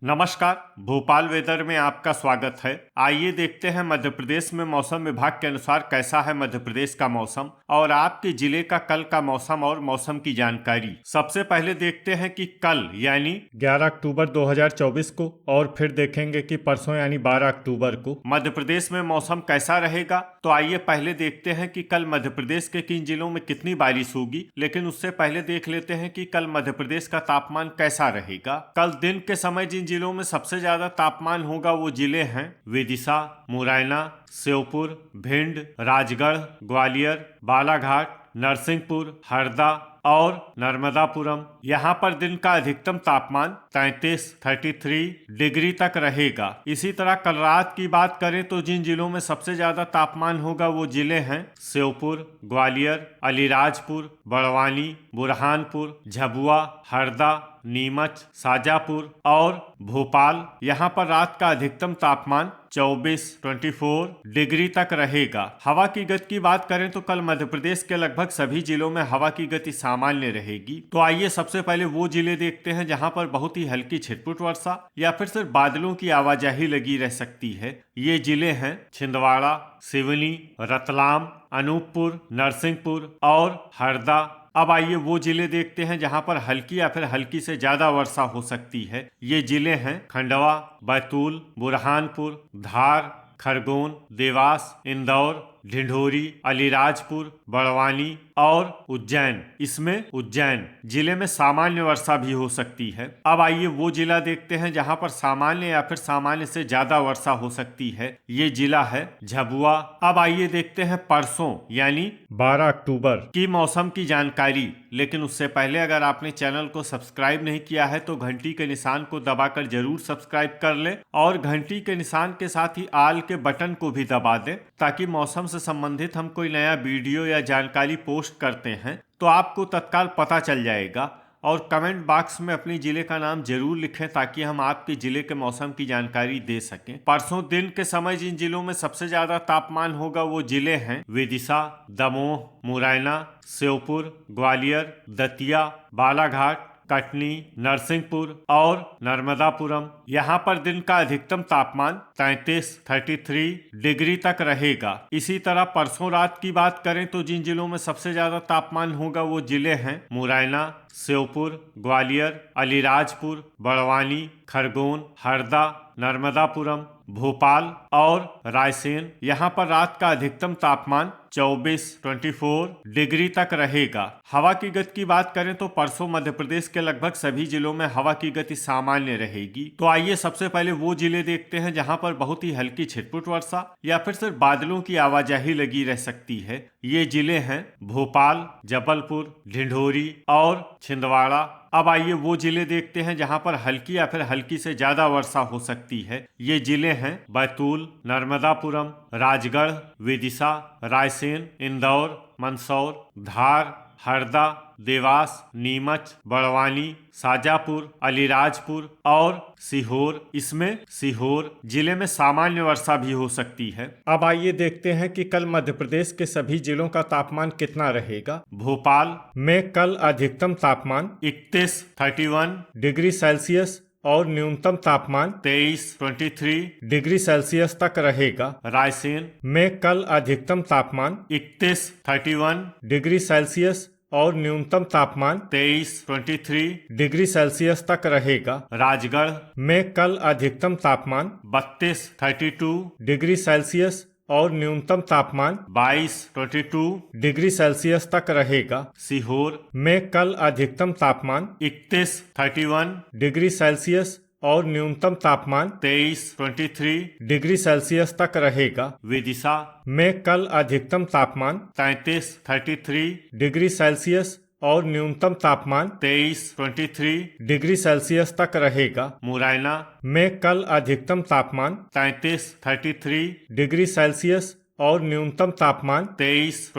नमस्कार। भोपाल वेदर में आपका स्वागत है। आइए देखते हैं मध्य प्रदेश में मौसम विभाग के अनुसार कैसा है मध्य प्रदेश का मौसम और आपके जिले का कल का मौसम और मौसम की जानकारी। सबसे पहले देखते हैं कि कल यानी 11 अक्टूबर 2024 को और फिर देखेंगे कि परसों यानी 12 अक्टूबर को मध्य प्रदेश में मौसम कैसा रहेगा। तो आइए पहले देखते हैं कि कल मध्य प्रदेश के किन जिलों में कितनी बारिश होगी, लेकिन उससे पहले देख लेते हैं कि कल मध्य प्रदेश का तापमान कैसा रहेगा। कल दिन के समय जिन जिलों में सबसे ज्यादा तापमान होगा वो जिले हैं विदिशा, मुरैना, श्योपुर, भिंड, राजगढ़, ग्वालियर, बालाघाट, नरसिंहपुर, हरदा और नर्मदापुरम। यहाँ पर दिन का अधिकतम तापमान 33 डिग्री तक रहेगा। इसी तरह कल रात की बात करें तो जिन जिलों में सबसे ज्यादा तापमान होगा वो जिले हैं श्योपुर, ग्वालियर, अलीराजपुर, बड़वानी, बुरहानपुर, झाबुआ, हरदा, नीमच, शाजापुर और भोपाल। यहाँ पर रात का अधिकतम तापमान 24 डिग्री तक रहेगा। हवा की गति की बात करें तो कल मध्य प्रदेश के लगभग सभी जिलों में हवा की गति सामान्य रहेगी। तो आइए सबसे पहले वो जिले देखते हैं जहां पर बहुत ही हल्की छिटपुट वर्षा या फिर सिर्फ बादलों की आवाजाही लगी रह सकती है। ये जिले हैं छिंदवाड़ा, सिवनी, रतलाम, अनूपपुर, नरसिंहपुर और हरदा। अब आइए वो जिले देखते हैं जहां पर हल्की या फिर हल्की से ज्यादा वर्षा हो सकती है। ये जिले हैं खंडवा, बैतूल, बुरहानपुर, धार, खरगोन, देवास, इंदौर, ढिंढोरी, अलीराजपुर, बड़वानी और उज्जैन। इसमें उज्जैन जिले में सामान्य वर्षा भी हो सकती है। अब आइए वो जिला देखते हैं जहां पर सामान्य या फिर सामान्य से ज्यादा वर्षा हो सकती है। ये जिला है झाबुआ। अब आइए देखते हैं परसों यानी 12 अक्टूबर की मौसम की जानकारी। लेकिन उससे पहले अगर आपने चैनल को सब्सक्राइब नहीं किया है तो घंटी के निशान को दबाकर जरूर सब्सक्राइब कर लें और घंटी के निशान के साथ ही आल के बटन को भी दबा दें ताकि मौसम से संबंधित हम कोई नया वीडियो या जानकारी पोस्ट करते हैं तो आपको तत्काल पता चल जाएगा। और कमेंट बॉक्स में अपने जिले का नाम जरूर लिखें ताकि हम आपके जिले के मौसम की जानकारी दे सकें। परसों दिन के समय जिन जिलों में सबसे ज्यादा तापमान होगा वो जिले हैं विदिशा, दमोह, मुरैना, श्योपुर, ग्वालियर, दतिया, बालाघाट, कटनी, नरसिंहपुर और नर्मदापुरम। यहाँ पर दिन का अधिकतम तापमान 33 डिग्री तक रहेगा। इसी तरह परसों रात की बात करें तो जिन जिलों में सबसे ज्यादा तापमान होगा वो जिले हैं मुरैना, श्योपुर, ग्वालियर, अलीराजपुर, बड़वानी, खरगोन, हरदा, नर्मदापुरम, भोपाल और रायसेन। यहाँ पर रात का अधिकतम तापमान 24 डिग्री तक रहेगा। हवा की गति की बात करें तो परसों मध्य प्रदेश के लगभग सभी जिलों में हवा की गति सामान्य रहेगी। तो आइए सबसे पहले वो जिले देखते हैं जहां पर बहुत ही हल्की छिटपुट वर्षा या फिर सिर्फ बादलों की आवाजाही लगी रह सकती है। ये जिले हैं भोपाल, जबलपुर, ढिंढोरी और छिंदवाड़ा। अब आइए वो जिले देखते हैं जहां पर हल्की या फिर हल्की से ज्यादा वर्षा हो सकती है। ये जिले हैं बैतूल, नर्मदापुरम, राजगढ़, विदिशा, रायसेन, इंदौर, मंदसौर, धार, हरदा, देवास, नीमच, बड़वानी, शाजापुर, अलीराजपुर और सीहोर। इसमें सीहोर जिले में सामान्य वर्षा भी हो सकती है। अब आइए देखते हैं कि कल मध्य प्रदेश के सभी जिलों का तापमान कितना रहेगा। भोपाल में कल अधिकतम तापमान 31 डिग्री सेल्सियस और न्यूनतम तापमान 23 डिग्री सेल्सियस तक रहेगा। रायसेन में कल अधिकतम तापमान 31 डिग्री सेल्सियस और न्यूनतम तापमान 23 डिग्री सेल्सियस तक रहेगा। राजगढ़ में कल अधिकतम तापमान 32 डिग्री सेल्सियस और न्यूनतम तापमान 22 डिग्री सेल्सियस तक रहेगा। सीहोर में कल अधिकतम तापमान 31 डिग्री सेल्सियस और न्यूनतम तापमान 23 डिग्री सेल्सियस तक रहेगा। विदिशा में कल अधिकतम तापमान 33 डिग्री सेल्सियस और न्यूनतम तापमान 23 डिग्री सेल्सियस तक रहेगा। मुरैना में कल अधिकतम तापमान 33 डिग्री सेल्सियस और न्यूनतम तापमान 23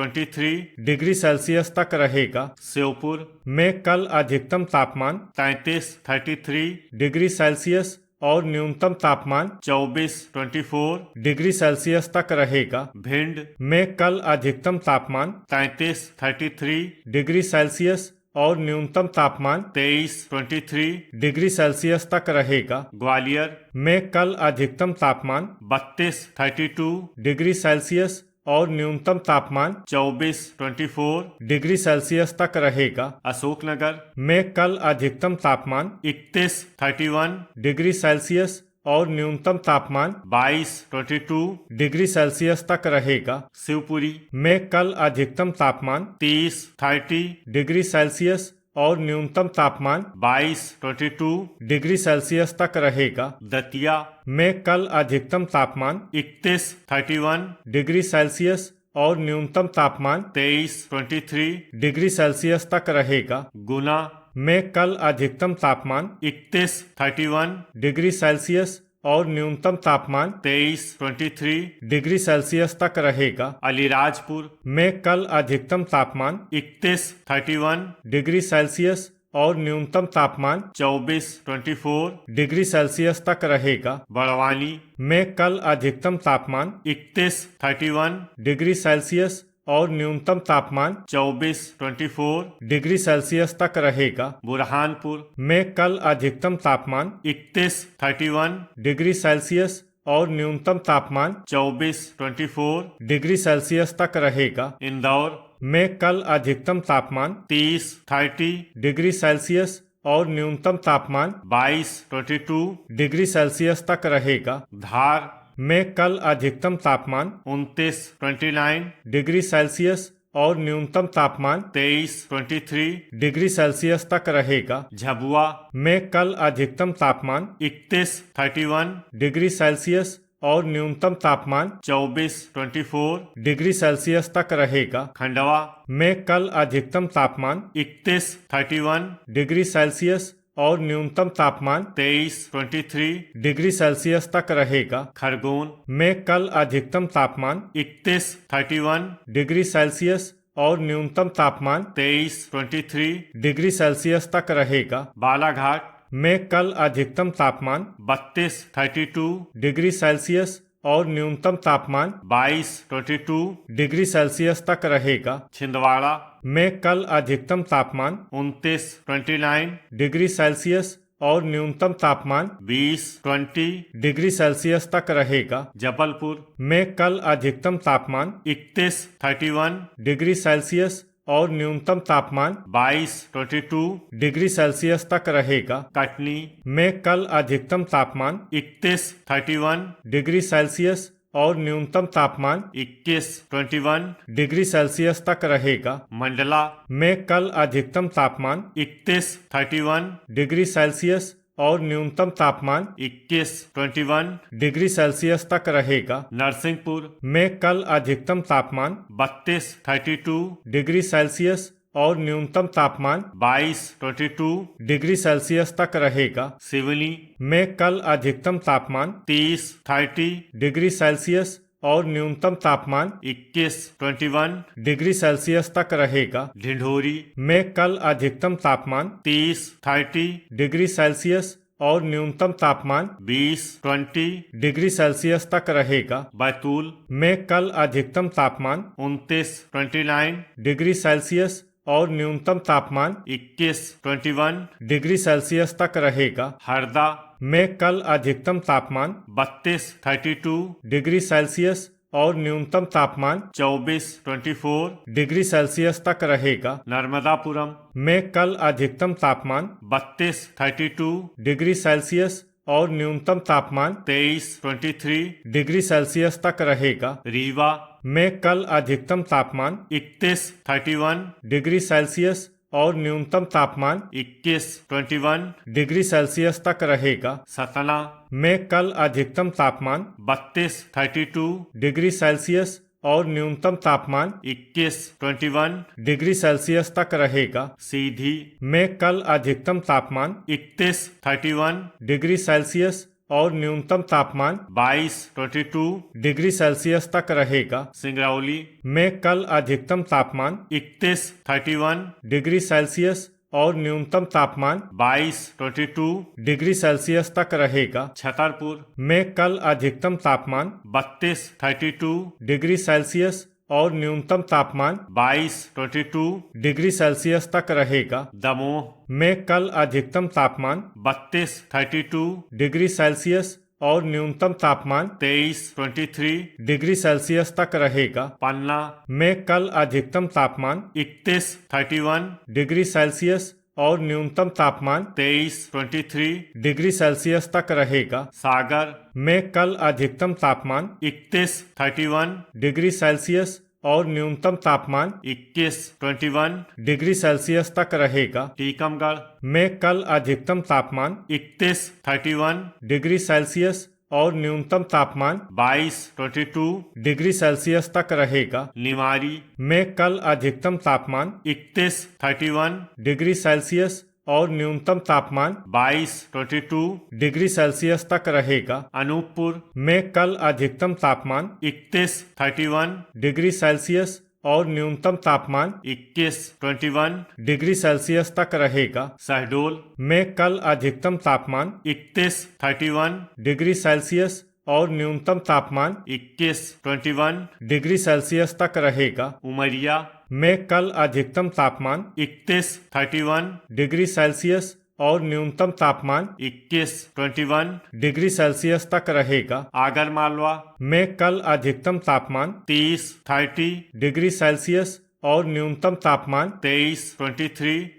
डिग्री सेल्सियस तक रहेगा। श्योपुर में कल अधिकतम तापमान 33 डिग्री सेल्सियस और न्यूनतम तापमान 24 डिग्री सेल्सियस तक रहेगा। भिंड में कल अधिकतम तापमान 33 डिग्री सेल्सियस और न्यूनतम तापमान 23 डिग्री सेल्सियस तक रहेगा। ग्वालियर में कल अधिकतम तापमान 32 डिग्री सेल्सियस और न्यूनतम तापमान 24 डिग्री सेल्सियस तक रहेगा। अशोकनगर में कल अधिकतम तापमान 31 डिग्री सेल्सियस और न्यूनतम तापमान 22 डिग्री सेल्सियस तक रहेगा। शिवपुरी में कल अधिकतम तापमान 30 डिग्री सेल्सियस और न्यूनतम तापमान 22 डिग्री सेल्सियस तक रहेगा। दतिया में कल अधिकतम तापमान 31 डिग्री सेल्सियस और न्यूनतम तापमान 23 डिग्री सेल्सियस तक रहेगा। गुना में कल अधिकतम तापमान 31 डिग्री सेल्सियस और न्यूनतम तापमान 23 डिग्री सेल्सियस तक रहेगा। अलीराजपुर में कल अधिकतम तापमान 31 डिग्री सेल्सियस और न्यूनतम तापमान 24 डिग्री सेल्सियस तक रहेगा। बड़वानी में कल अधिकतम तापमान 31 डिग्री सेल्सियस और न्यूनतम तापमान 24 डिग्री सेल्सियस तक रहेगा। बुरहानपुर में कल अधिकतम तापमान 31 डिग्री सेल्सियस और न्यूनतम तापमान 24 डिग्री सेल्सियस तक रहेगा। इंदौर में कल अधिकतम तापमान 30 डिग्री सेल्सियस और न्यूनतम तापमान 22 डिग्री सेल्सियस तक रहेगा। धार में कल अधिकतम तापमान 29 डिग्री सेल्सियस और न्यूनतम तापमान 23 डिग्री सेल्सियस तक रहेगा। झाबुआ में कल अधिकतम तापमान 31 डिग्री सेल्सियस और न्यूनतम तापमान 24 डिग्री सेल्सियस तक रहेगा। खंडवा में कल अधिकतम तापमान 31 डिग्री सेल्सियस और न्यूनतम तापमान 23 डिग्री सेल्सियस तक रहेगा। खरगोन में कल अधिकतम तापमान 31 डिग्री सेल्सियस और न्यूनतम तापमान 23 डिग्री सेल्सियस तक रहेगा। बालाघाट में कल अधिकतम तापमान 32 डिग्री सेल्सियस और न्यूनतम तापमान 22 डिग्री सेल्सियस तक रहेगा। छिंदवाड़ा में कल अधिकतम तापमान 29 डिग्री सेल्सियस और न्यूनतम तापमान 20 डिग्री सेल्सियस तक रहेगा। जबलपुर में कल अधिकतम तापमान 31 डिग्री सेल्सियस और न्यूनतम तापमान 22 डिग्री सेल्सियस तक रहेगा। कटनी में कल अधिकतम तापमान 31 डिग्री सेल्सियस और न्यूनतम तापमान 21 डिग्री सेल्सियस तक रहेगा। मंडला में कल अधिकतम तापमान 31 डिग्री सेल्सियस और न्यूनतम तापमान 21 डिग्री सेल्सियस तक रहेगा। नरसिंहपुर में कल अधिकतम तापमान 32 डिग्री सेल्सियस और न्यूनतम तापमान 22 डिग्री सेल्सियस तक रहेगा। सिवनी में कल अधिकतम तापमान 30 डिग्री सेल्सियस और न्यूनतम तापमान 21 डिग्री सेल्सियस तक रहेगा। ढिंढोरी में कल अधिकतम तापमान 30 डिग्री सेल्सियस और न्यूनतम तापमान 20 डिग्री सेल्सियस तक रहेगा। बैतूल में कल अधिकतम तापमान 29 डिग्री सेल्सियस और न्यूनतम तापमान 21 डिग्री सेल्सियस तक रहेगा। हरदा में कल अधिकतम तापमान 32 डिग्री सेल्सियस और न्यूनतम तापमान 24 डिग्री सेल्सियस तक रहेगा। नर्मदापुरम में कल अधिकतम तापमान 32 डिग्री सेल्सियस और न्यूनतम तापमान 23 डिग्री सेल्सियस तक रहेगा। रीवा में कल अधिकतम तापमान 31 डिग्री सेल्सियस और न्यूनतम तापमान 21 डिग्री सेल्सियस तक रहेगा। सतना में कल अधिकतम तापमान 32 डिग्री सेल्सियस और न्यूनतम तापमान 21 डिग्री सेल्सियस तक रहेगा। सीधी में कल अधिकतम तापमान 31 डिग्री सेल्सियस और न्यूनतम तापमान 22 डिग्री सेल्सियस तक रहेगा। सिंगरौली में कल अधिकतम तापमान 31 डिग्री सेल्सियस और न्यूनतम तापमान 22 डिग्री सेल्सियस तक रहेगा। छतरपुर में कल अधिकतम तापमान 32 डिग्री सेल्सियस और न्यूनतम तापमान 22 डिग्री सेल्सियस तक रहेगा। दमोह में कल अधिकतम तापमान 32 डिग्री सेल्सियस और न्यूनतम तापमान 23 डिग्री सेल्सियस तक रहेगा। पन्ना में कल अधिकतम तापमान 31 डिग्री सेल्सियस और न्यूनतम तापमान 23 डिग्री सेल्सियस तक रहेगा। सागर में कल अधिकतम तापमान 31 डिग्री सेल्सियस और न्यूनतम तापमान 21 डिग्री सेल्सियस तक रहेगा। टीकमगढ़ में कल अधिकतम तापमान 31 डिग्री सेल्सियस और न्यूनतम तापमान 22 डिग्री सेल्सियस तक रहेगा। निवाड़ी में कल अधिकतम तापमान 31 डिग्री सेल्सियस और न्यूनतम तापमान 22 डिग्री सेल्सियस तक रहेगा। अनूपपुर में कल अधिकतम तापमान 31 डिग्री सेल्सियस और न्यूनतम तापमान 21 डिग्री सेल्सियस तक रहेगा। शहडोल में कल अधिकतम तापमान 31 डिग्री सेल्सियस और न्यूनतम तापमान 21 डिग्री सेल्सियस तक रहेगा। उमरिया में कल अधिकतम तापमान 31 डिग्री सेल्सियस और न्यूनतम तापमान 21 डिग्री सेल्सियस तक रहेगा। आगरमालवा में कल अधिकतम तापमान 30 डिग्री सेल्सियस और न्यूनतम तापमान 23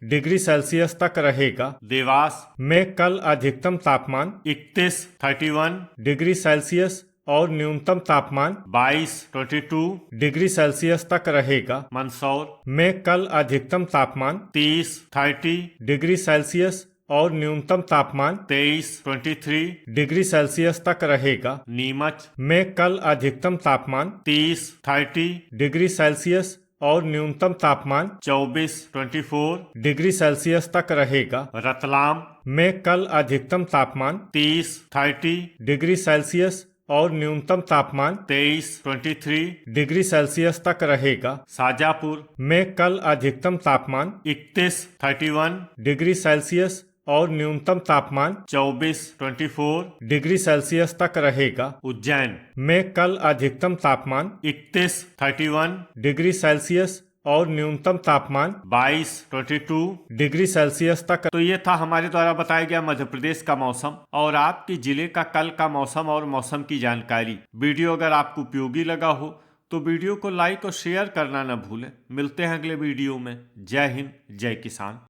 डिग्री सेल्सियस तक रहेगा। देवास में कल अधिकतम तापमान 31 डिग्री सेल्सियस और न्यूनतम तापमान 22 डिग्री सेल्सियस तक रहेगा। मंदसौर में कल अधिकतम तापमान 30 डिग्री सेल्सियस और न्यूनतम तापमान 23 डिग्री सेल्सियस तक रहेगा। नीमच में कल अधिकतम तापमान 30 डिग्री सेल्सियस और न्यूनतम तापमान 24 डिग्री सेल्सियस तक रहेगा। रतलाम में कल अधिकतम तापमान 30 डिग्री सेल्सियस और न्यूनतम तापमान 23 डिग्री सेल्सियस तक रहेगा। शाजापुर में कल अधिकतम तापमान 31 डिग्री सेल्सियस और न्यूनतम तापमान 24 डिग्री सेल्सियस तक रहेगा। उज्जैन में कल अधिकतम तापमान 31 डिग्री सेल्सियस और न्यूनतम तापमान 22 डिग्री सेल्सियस तक। तो ये था हमारे द्वारा बताया गया मध्य प्रदेश का मौसम और आपके जिले का कल का मौसम और मौसम की जानकारी। वीडियो अगर आपको उपयोगी लगा हो तो वीडियो को लाइक और शेयर करना न भूलें। मिलते हैं अगले वीडियो में। जय हिंद, जय किसान।